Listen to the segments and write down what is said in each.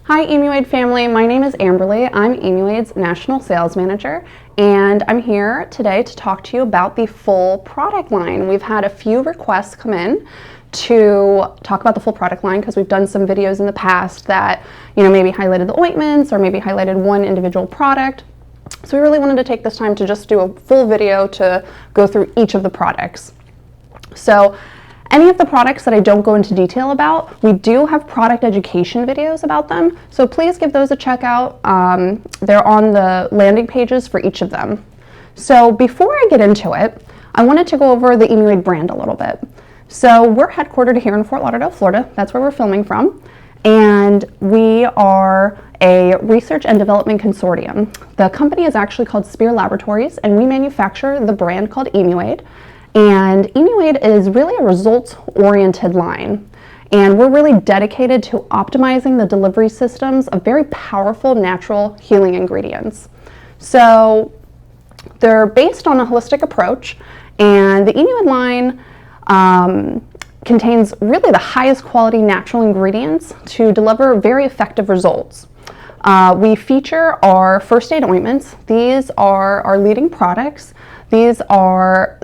Hi Emuaid family, my name is Amberly. I'm Emuaid's National Sales Manager, and I'm here today to talk to you about the full product line. We've had a few requests come in to talk about the full product line because we've done some videos in the past that, maybe highlighted the ointments or maybe highlighted one individual product. So we really wanted to take this time to just do a full video to go through each of the products. So any of the products that I don't go into detail about, we do have product education videos about them, so please give those a check out. They're on the landing pages for each of them. So before I get into it, I wanted to go over the Emuaid brand a little bit. So we're headquartered here in Fort Lauderdale, Florida. That's where we're filming from. And we are a research and development consortium. The company is actually called Spear Laboratories, and we manufacture the brand called Emuaid. And Emuaid is really a results-oriented line, and we're really dedicated to optimizing the delivery systems of very powerful natural healing ingredients. So they're based on a holistic approach, and the Emuaid line contains really the highest quality natural ingredients to deliver very effective results. We feature our first aid ointments. These are our leading products. These are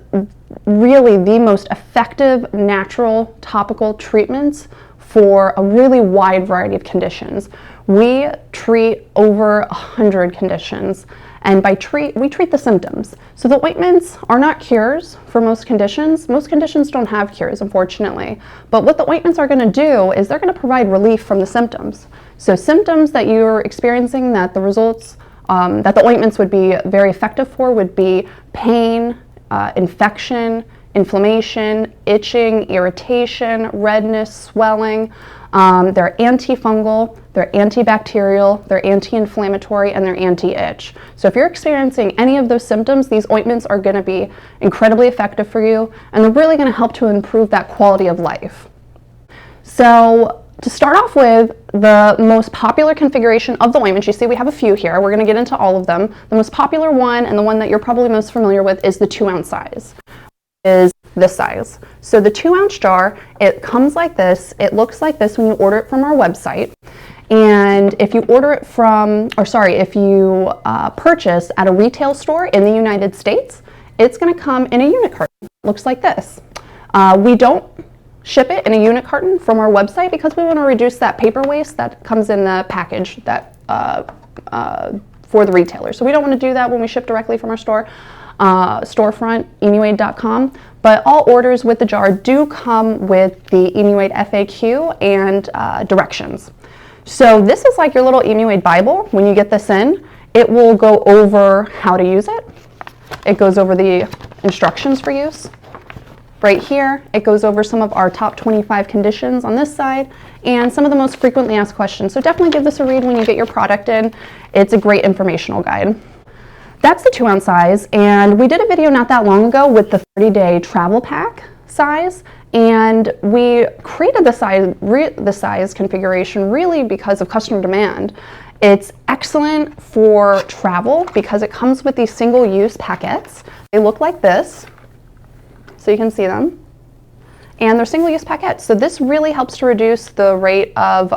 really the most effective natural topical treatments for a really wide variety of conditions. We treat over 100 conditions, and we treat the symptoms. So the ointments are not cures for most conditions. Most conditions don't have cures, unfortunately. But what the ointments are going to do is they're going to provide relief from the symptoms. So symptoms that you're experiencing that the results, that the ointments would be very effective for would be pain, infection, inflammation, itching, irritation, redness, swelling. They're antifungal, they're antibacterial, they're anti-inflammatory, and they're anti-itch. So if you're experiencing any of those symptoms, these ointments are going to be incredibly effective for you, and they're really going to help to improve that quality of life. So to start off with, the most popular configuration of the ointments, you see we have a few here. We're going to get into all of them. The most popular one, and the one that you're probably most familiar with, is the 2-ounce size. Is this size. So the 2-ounce jar, it comes like this. It looks like this when you order it from our website. And if you order it if you purchase at a retail store in the United States, it's going to come in a unit carton. It looks like this. We don't ship it in a unit carton from our website because we want to reduce that paper waste that comes in the package that for the retailer. So we don't want to do that when we ship directly from our storefront, emuaid.com. But all orders with the jar do come with the Emuaid FAQ and directions. So this is like your little Emuaid Bible. When you get this in, it will go over how to use it. It goes over the instructions for use. Right here, it goes over some of our top 25 conditions on this side and some of the most frequently asked questions. So definitely give this a read when you get your product in. It's a great informational guide. That's the 2-ounce size, and we did a video not that long ago with the 30-day travel pack size, and we created the size configuration really because of customer demand. It's excellent for travel because it comes with these single-use packets. They look like this, so you can see them. And they're single-use packets. So this really helps to reduce the rate of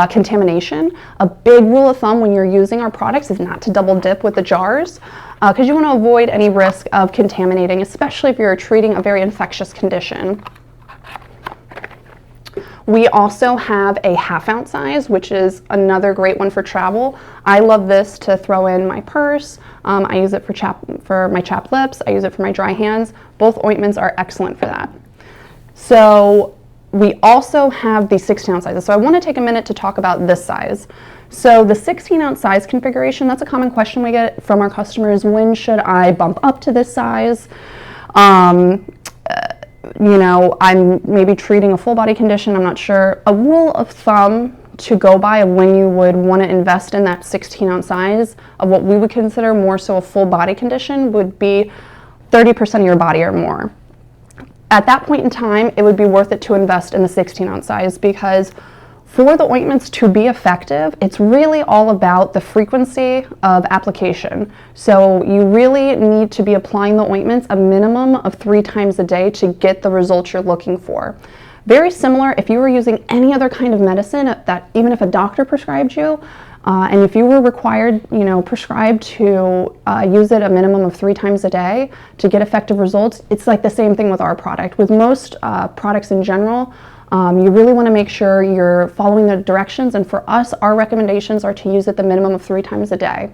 contamination. A big rule of thumb when you're using our products is not to double dip with the jars because you want to avoid any risk of contaminating, especially if you're treating a very infectious condition. We also have a 1/2-ounce size, which is another great one for travel. I love this to throw in my purse. I use it for my chapped lips. I use it for my dry hands. Both ointments are excellent for that. So we also have the 16-ounce sizes. So I want to take a minute to talk about this size. So the 16-ounce size configuration, that's a common question we get from our customers. When should I bump up to this size? I'm maybe treating a full body condition, I'm not sure. A rule of thumb to go by of when you would want to invest in that 16-ounce size of what we would consider more so a full body condition would be 30% of your body or more. At that point in time, it would be worth it to invest in the 16-ounce size because for the ointments to be effective, it's really all about the frequency of application. So you really need to be applying the ointments a minimum of 3 times a day to get the results you're looking for. Very similar if you were using any other kind of medicine that even if a doctor prescribed you, and if you were required, prescribed to use it a minimum of 3 times a day to get effective results, it's like the same thing with our product. With most products in general, you really want to make sure you're following the directions, and for us, our recommendations are to use it the minimum of 3 times a day.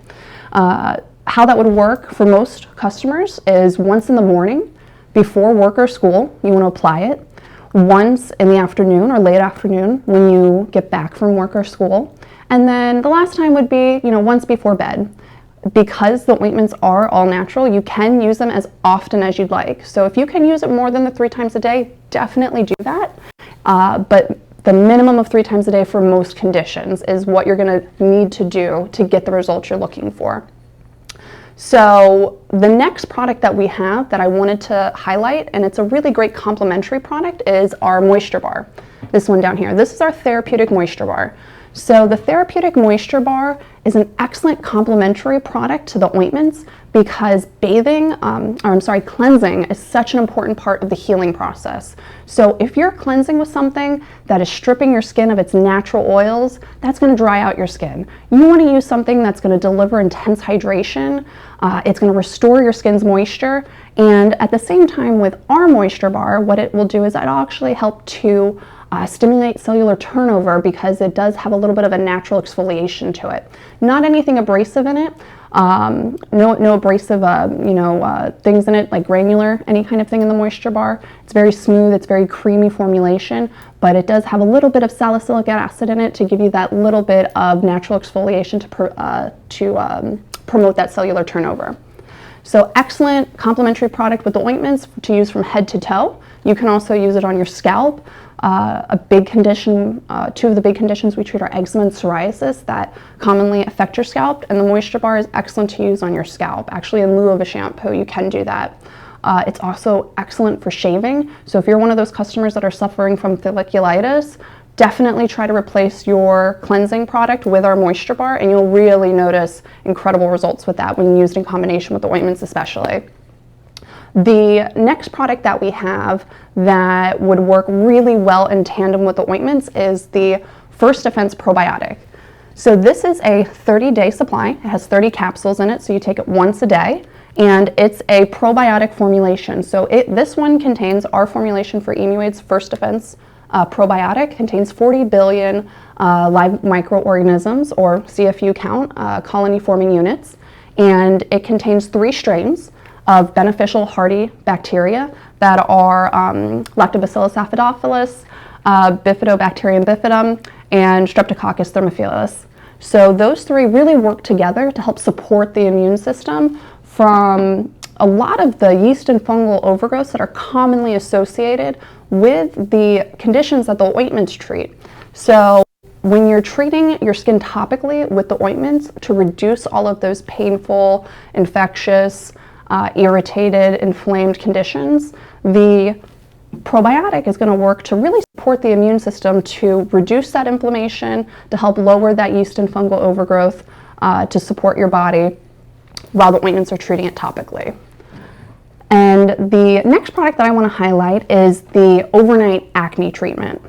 How that would work for most customers is once in the morning before work or school, you want to apply it. Once in the afternoon or late afternoon when you get back from work or school. And then the last time would be, once before bed. Because the ointments are all natural, you can use them as often as you'd like. So if you can use it more than the 3 times a day, definitely do that. But the minimum of 3 times a day for most conditions is what you're going to need to do to get the results you're looking for. So the next product that we have that I wanted to highlight, and it's a really great complementary product, is our Moisture Bar. This one down here. This is our Therapeutic Moisture Bar. So the Therapeutic Moisture Bar is an excellent complementary product to the ointments because cleansing is such an important part of the healing process. So if you're cleansing with something that is stripping your skin of its natural oils, that's going to dry out your skin. You want to use something that's going to deliver intense hydration. It's going to restore your skin's moisture. And at the same time with our Moisture Bar, what it will do is it'll actually help to stimulate cellular turnover because it does have a little bit of a natural exfoliation to it. Not anything abrasive in it. No abrasive, things in it like granular, any kind of thing in the Moisture Bar. It's very smooth, it's very creamy formulation, but it does have a little bit of salicylic acid in it to give you that little bit of natural exfoliation to promote that cellular turnover. So excellent complementary product with the ointments to use from head to toe. You can also use it on your scalp. A big condition, 2 of the big conditions we treat are eczema and psoriasis that commonly affect your scalp, and the Moisture Bar is excellent to use on your scalp. Actually, in lieu of a shampoo, you can do that. It's also excellent for shaving, so if you're one of those customers that are suffering from folliculitis, definitely try to replace your cleansing product with our Moisture Bar, and you'll really notice incredible results with that when used in combination with the ointments especially. The next product that we have that would work really well in tandem with the ointments is the First Defense Probiotic. So this is a 30-day supply. It has 30 capsules in it, so you take it once a day, and it's a probiotic formulation. So this one contains our formulation for Emuaid's First Defense Probiotic, contains 40 billion live microorganisms, or CFU count, colony-forming units, and it contains 3 strains of beneficial hardy bacteria that are Lactobacillus acidophilus, Bifidobacterium bifidum, and Streptococcus thermophilus. So those 3 really work together to help support the immune system from a lot of the yeast and fungal overgrowths that are commonly associated with the conditions that the ointments treat. So when you're treating your skin topically with the ointments to reduce all of those painful, infectious, irritated, inflamed conditions, the probiotic is going to work to really support the immune system to reduce that inflammation, to help lower that yeast and fungal overgrowth, to support your body while the ointments are treating it topically. And the next product that I want to highlight is the Overnight Acne Treatment.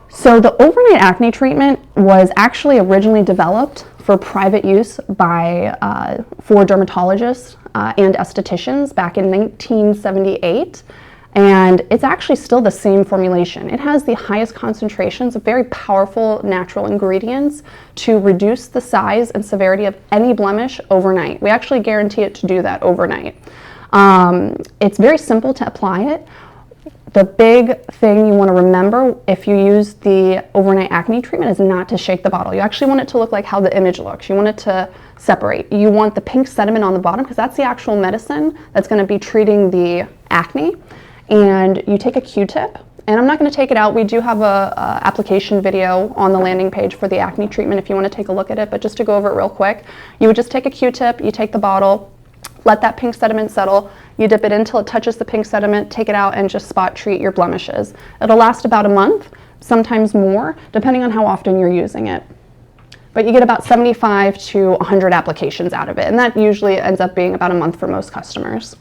So the Overnight Acne Treatment was actually originally developed for private use for dermatologists and estheticians back in 1978, and it's actually still the same formulation. It has the highest concentrations of very powerful natural ingredients to reduce the size and severity of any blemish overnight. We actually guarantee it to do that overnight. It's very simple to apply it. The big thing you want to remember if you use the Overnight Acne Treatment is not to shake the bottle. You actually want it to look like how the image looks. You want it to separate. You want the pink sediment on the bottom because that's the actual medicine that's going to be treating the acne. And you take a Q-tip, and I'm not going to take it out. We do have a application video on the landing page for the acne treatment if you want to take a look at it, but just to go over it real quick, you would just take a Q-tip, you take the bottle, let that pink sediment settle, you dip it until it touches the pink sediment, take it out, and just spot treat your blemishes. It'll last about a month, sometimes more, depending on how often you're using it. But you get about 75 to 100 applications out of it, and that usually ends up being about a month for most customers.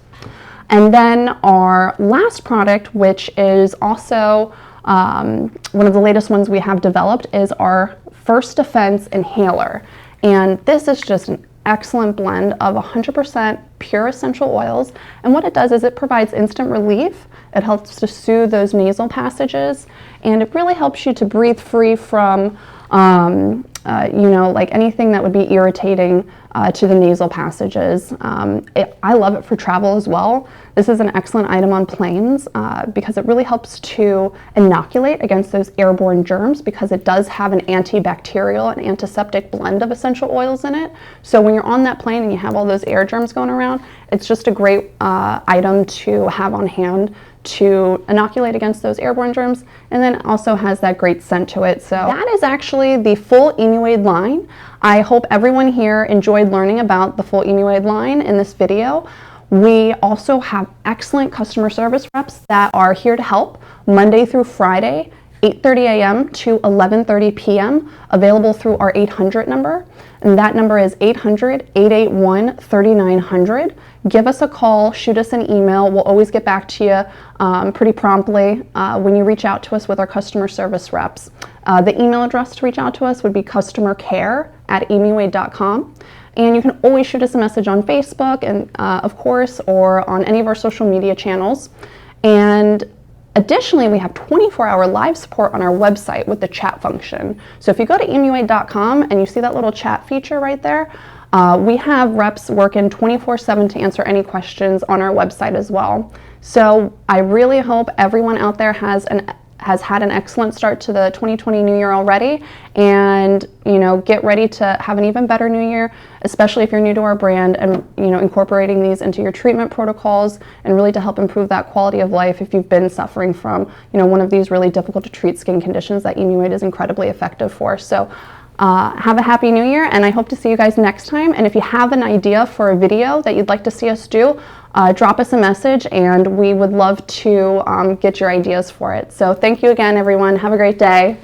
And then our last product, which is also one of the latest ones we have developed, is our First Defense Inhaler. And this is just an excellent blend of 100% pure essential oils. And what it does is it provides instant relief. It helps to soothe those nasal passages, and it really helps you to breathe free from like anything that would be irritating to the nasal passages. I love it for travel as well. This is an excellent item on planes because it really helps to inoculate against those airborne germs, because it does have an antibacterial and antiseptic blend of essential oils in it. So when you're on that plane and you have all those air germs going around, it's just a great item to have on hand to inoculate against those airborne germs, and then also has that great scent to it. So that is actually the full Emuaid line. I hope everyone here enjoyed learning about the full Emuaid line in this video. We also have excellent customer service reps that are here to help Monday through Friday, 8:30 a.m. to 11:30 p.m., available through our 800 number. And that number is 800-881-3900. Give us a call, shoot us an email. We'll always get back to you pretty promptly when you reach out to us with our customer service reps. The email address to reach out to us would be customercare@emuaid.com. And you can always shoot us a message on Facebook, and of course, or on any of our social media channels. And additionally, we have 24-hour live support on our website with the chat function. So if you go to emuaid.com and you see that little chat feature right there, we have reps working 24/7 to answer any questions on our website as well. So I really hope everyone out there has had an excellent start to the 2020 New Year already, and get ready to have an even better New Year, especially if you're new to our brand, and incorporating these into your treatment protocols, and really to help improve that quality of life if you've been suffering from one of these really difficult to treat skin conditions that Emuaid is incredibly effective for. So have a happy New Year, and I hope to see you guys next time. And if you have an idea for a video that you'd like to see us do, drop us a message, and we would love to get your ideas for it. So thank you again, everyone. Have a great day.